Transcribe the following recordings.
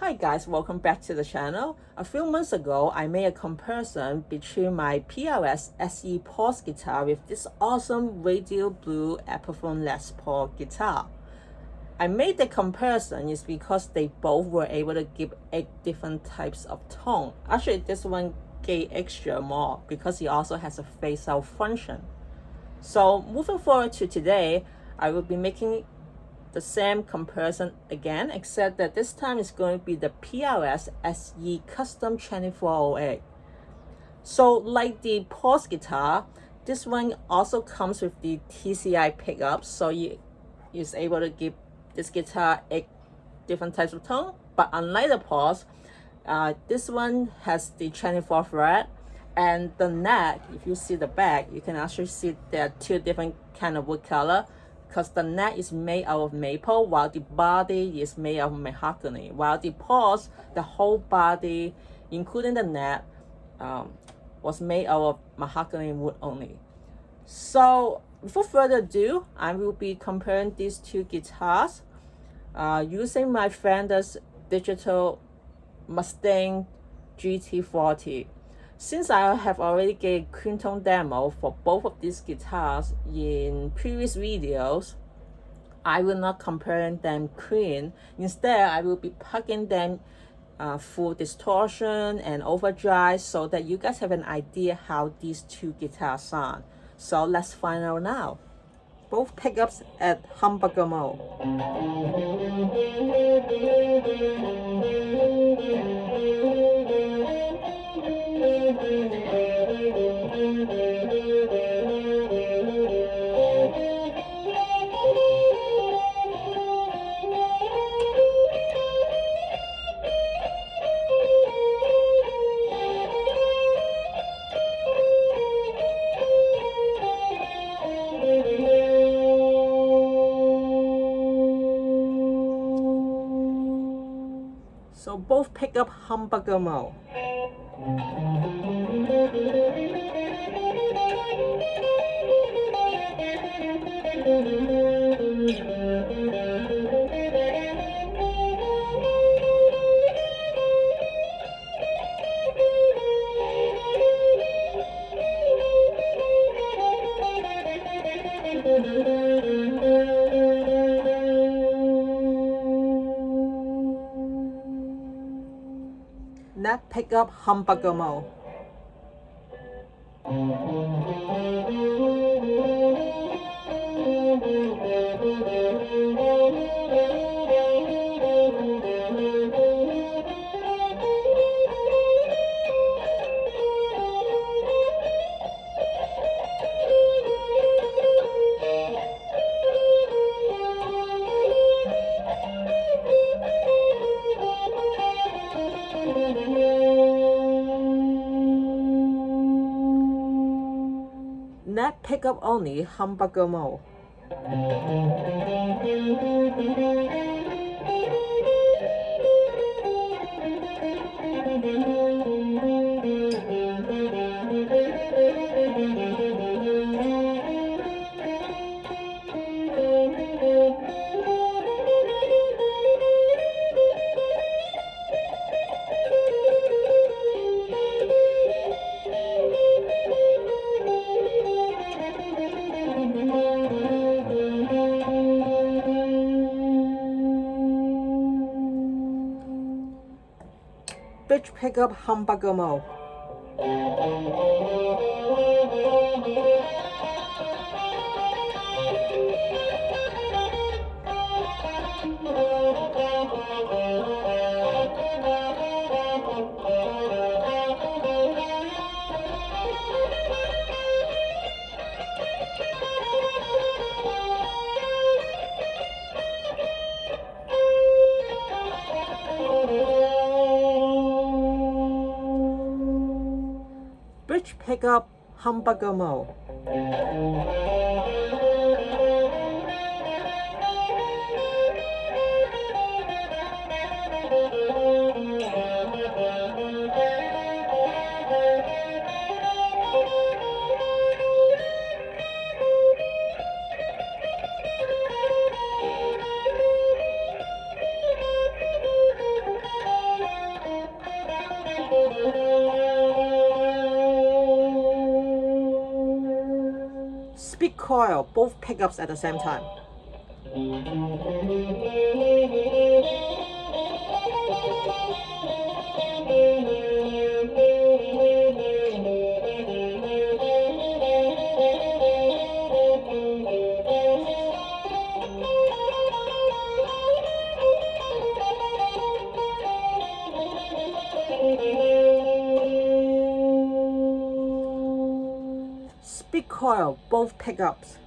Hi guys, welcome back to the channel. A few months ago, I made a comparison between my PRS SE Pulse guitar with this awesome radio blue Epiphone Les Paul guitar. I made the comparison is because they both were able to give 8 different types of tone. Actually, this one gave extra more because it also has a phase out function. So moving forward to today, I will be making the same comparison again, except that this time it's going to be the PRS SE Custom 2408. So like the Pulse guitar, this one also comes with the TCI pickups, so you is able to give this guitar 8 different types of tone. But unlike the Pulse, this one has the 24 fret, and the neck, if you see the back, you can actually see there are 2 different kind of wood color, because the neck is made out of maple while the body is made out of mahogany. While the Pulse, the whole body, including the neck, was made out of mahogany wood only. So without further ado, I will be comparing these 2 guitars using my Fender's digital Mustang GT40. Since I have already gave clean tone demo for both of these guitars in previous videos, I will not compare them clean. Instead, I will be plugging them full distortion and overdrive so that you guys have an idea how these 2 guitars sound. So let's find out now. Both pickups at humbucker mode. So both pick up humbucker mode. Neck pickup humbucker mode. Neck pickup only humbucker mode. Bridge pickup humbucker mode. Bridge pickup humbucker mode. coil, both pickups at the same time. Speed coil, both pickups.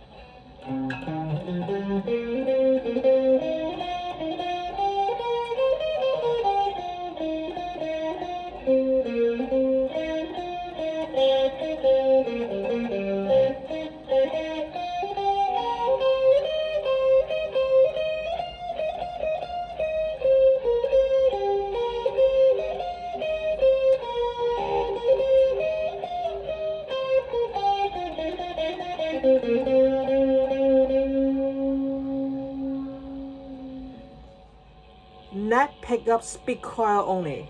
Net pickup speed coil only.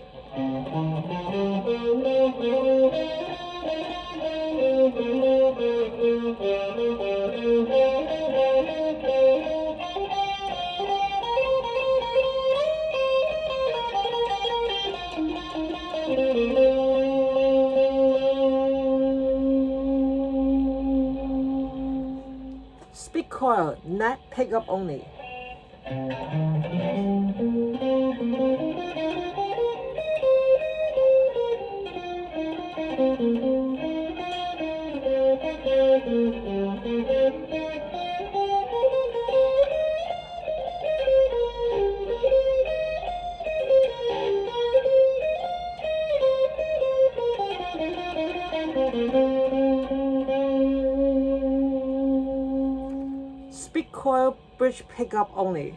Speed coil, net pickup only. Speed coil, bridge pickup only.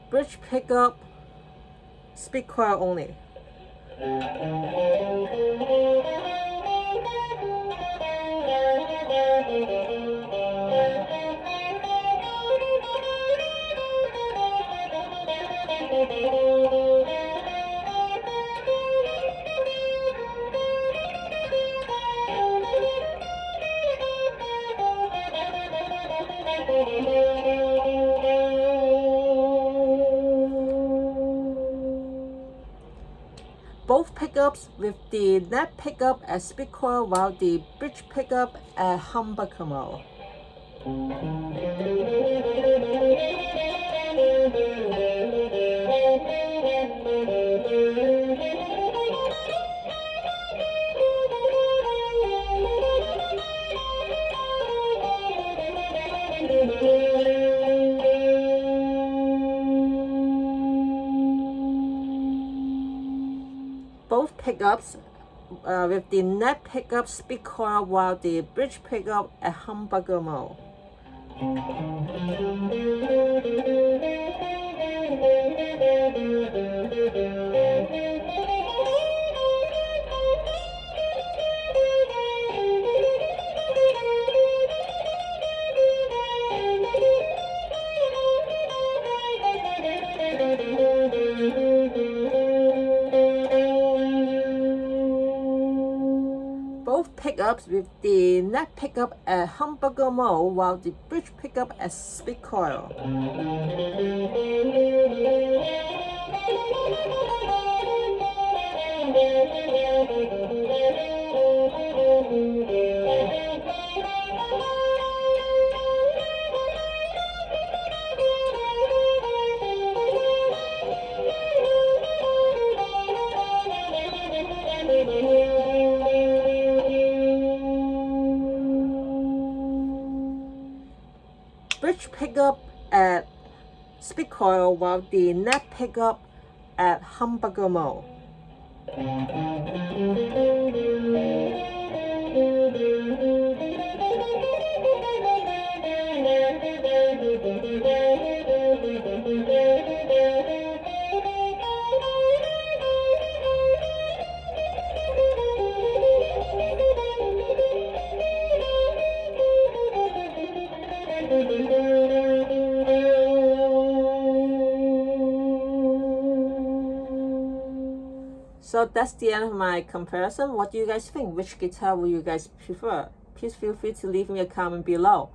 Bridge pickup, speed coil only. Both pickups with the net pickup at speed coil while the bridge pickup at humbucker mode. Both pickups with the net pickup speed coil while the bridge pickup at humbucker mode. Both pickups with the net pickup at humbucker mode while the bridge pickup at speed coil. Bridge pickup at speed coil while the net pickup at humbucker mode. So that's the end of my comparison. What do you guys think? Which guitar will you guys prefer? Please feel free to leave me a comment below.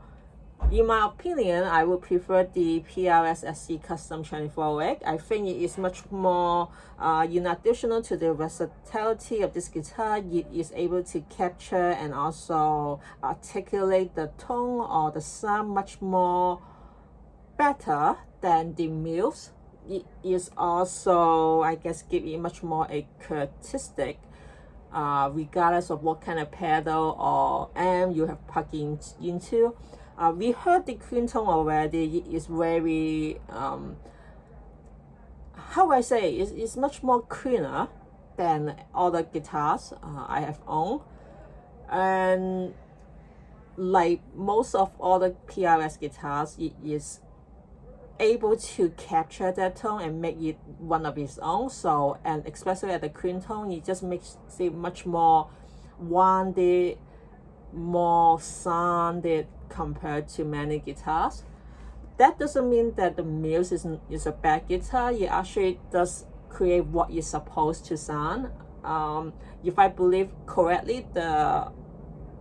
In my opinion, I would prefer the PRS SE Custom 2408. I think it is much more, in addition to the versatility of this guitar, it is able to capture and also articulate the tone or the sound much more better than the Muse. It is also, I guess, give it much more a characteristic, regardless of what kind of pedal or amp you have plugged into. We heard the clean tone already. It is very, how I say, it's much more cleaner than other guitars I have owned. And like most of other PRS guitars, it is able to capture that tone and make it one of its own. So, and especially at the clean tone, it just makes it much more rounded, more sounded compared to many guitars. That doesn't mean that the Muse is a bad guitar. It actually does create what it's supposed to sound. If I believe correctly, the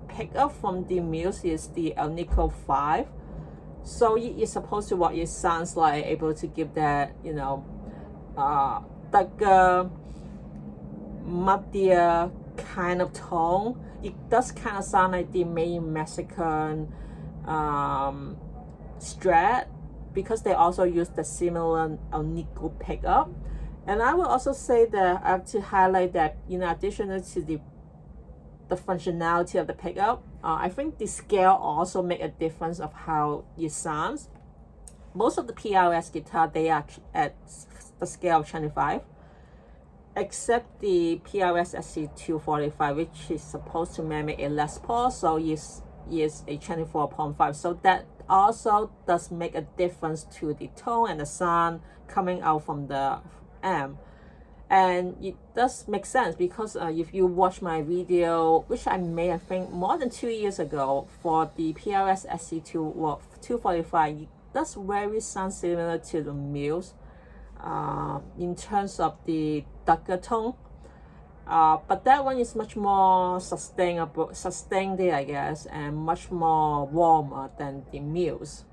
pickup from the Muse is the Alnico 5. So it is supposed to what it sounds like, able to give that, you know, darker, muddier kind of tone. It does kind of sound like the main Mexican Strat, because they also use the similar Alnico pickup. And I will also say that I have to highlight that in addition to the functionality of the pickup, I think the scale also make a difference of how it sounds. Most of the PRS guitar, they are at the scale of 25, except the PRS SE 245, which is supposed to mimic a Les Paul, so is a 24.5. So that also does make a difference to the tone and the sound coming out from the amp. And it does make sense because if you watch my video, which I made, I think, more than 2 years ago for the PRS SE 245, it does very sound similar to the Muse in terms of the darker tone. But that one is much more sustained, I guess, and much more warmer than the Muse.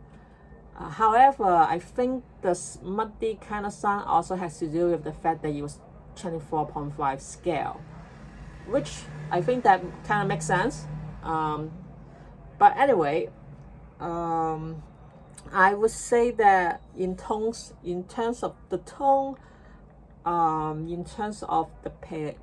However, I think the muddy kind of sound also has to do with the fact that it was 24.5 scale, which I think that kind of makes sense. But anyway, I would say that in terms of the tone, in terms of the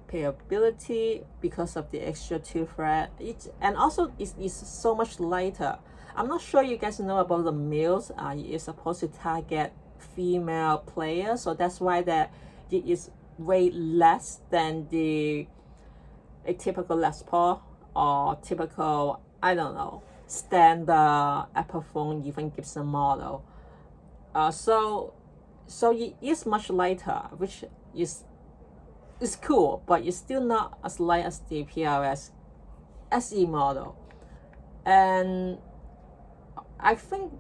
payability, because of the extra 2 fret, and also it's so much lighter. I'm not sure you guys know about the Muse. It is supposed to target female players, so that's why that it is way less than a typical Les Paul or typical, I don't know, standard Epiphone, even Gibson model. So it is much lighter, which is cool, but it's still not as light as the PRS SE model. And I think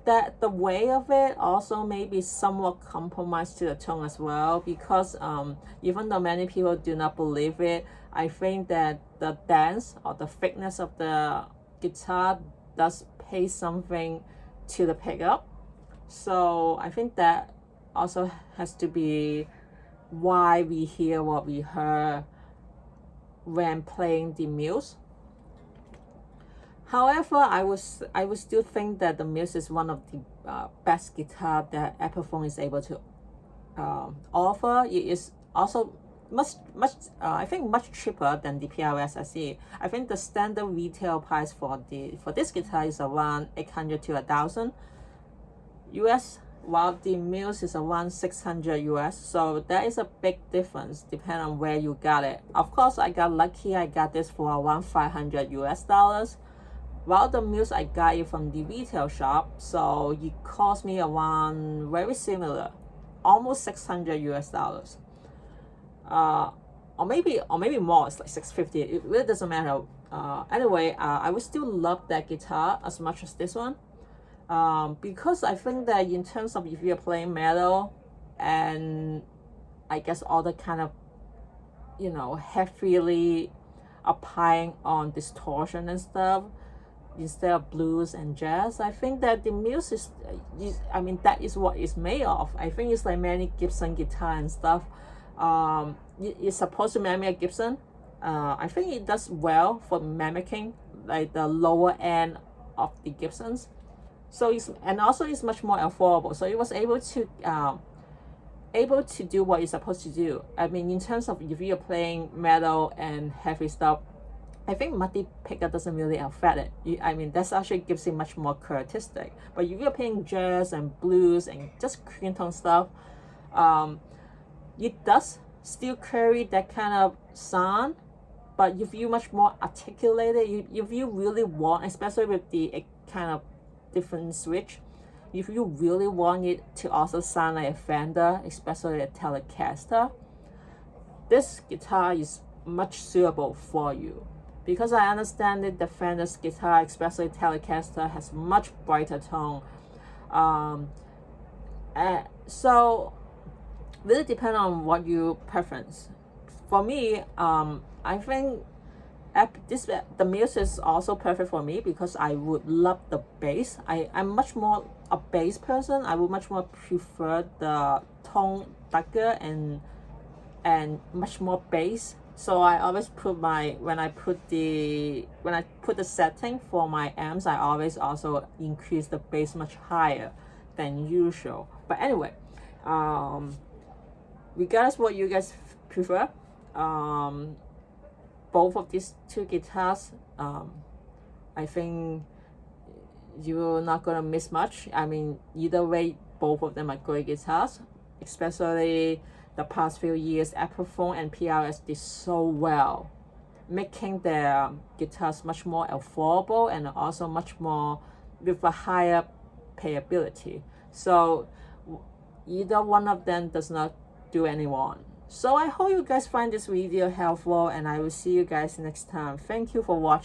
that the weight of it also may be somewhat compromised to the tone as well, because even though many people do not believe it, I think that the dense or the thickness of the guitar does pay something to the pickup. So I think that also has to be why we hear what we heard when playing the Muse. However, I would still think that the Muse is one of the best guitar that Epiphone is able to offer. It is also I think much cheaper than the PRS SE. I think the standard retail price for this guitar is around 800 to 1,000 US, while the Muse is around 600 US. So that is a big difference depending on where you got it. Of course, I got lucky. I got this for around 500 US dollars. While the Muse, I got it from the retail shop, so it cost me around very similar, almost 600 US dollars. Or maybe more, it's like 650. It really doesn't matter. Anyway, I would still love that guitar as much as this one, because I think that in terms of if you're playing metal and I guess all the kind of you know, heavily applying on distortion and stuff instead of blues and jazz. I think that the Muse is I mean, that is what it's made of. I think it's like many Gibson guitar and stuff. It's supposed to mimic Gibson. I think it does well for mimicking like the lower end of the Gibsons. So and also it's much more affordable. So it was able to do what it's supposed to do. I mean, in terms of if you're playing metal and heavy stuff, I think multi-picker doesn't really affect it. I mean, that's actually gives it much more characteristic. But if you're playing jazz and blues and just clean tone stuff, it does still carry that kind of sound. But if you much more articulated, if you really want, especially with the kind of different switch, if you really want it to also sound like a Fender, especially a Telecaster, this guitar is much suitable for you. Because I understand that the Fender's guitar, especially Telecaster, has much brighter tone. So really depend on what you preference. For me, I think the Muse is also perfect for me because I would love the bass. I'm much more a bass person. I would much more prefer the tone darker and much more bass. So I always put when I put the setting for my amps, I always also increase the bass much higher than usual. But anyway, regardless what you guys prefer, both of these two guitars, I think you're not gonna miss much. I mean, either way, both of them are great guitars. Especially the past few years, Epiphone and PRS did so well, making their guitars much more affordable and also much more with a higher payability. So either one of them does not do anyone. So I hope you guys find this video helpful, and I will see you guys next time. Thank you for watching.